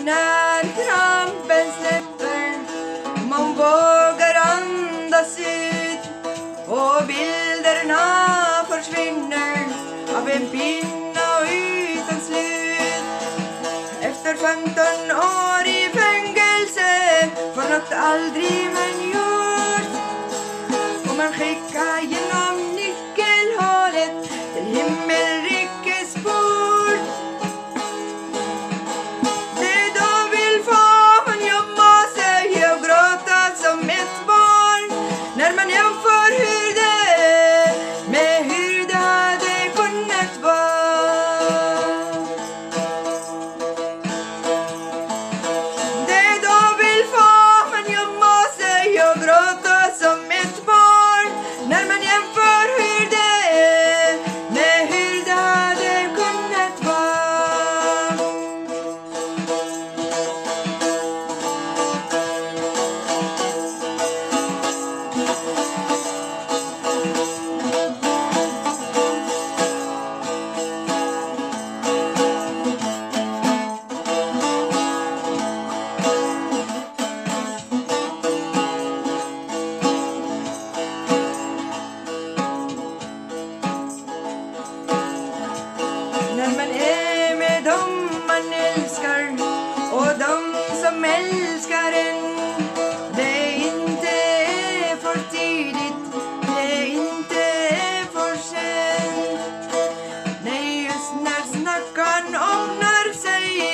när krampen släpper, man vågar andas ut och bilderna försvinner av en pinna utan slut. Efter 15 år i fängelse för något aldrig man gjort, och man skickar genom nyckelhålet till himmelrikets port. Det då vill få man gömma sig och gråta som ett barn, när man jämför hur det med hur det hade kunnat vara. Det då vill få man gömma sig och gråta som ett barn, när man jämför hur det med hur det hade kunnat vara. När man är med dem man älskar och dem som älskar en, det är inte för tidigt, det är inte för sent. Nej, just när snackan ångrar sig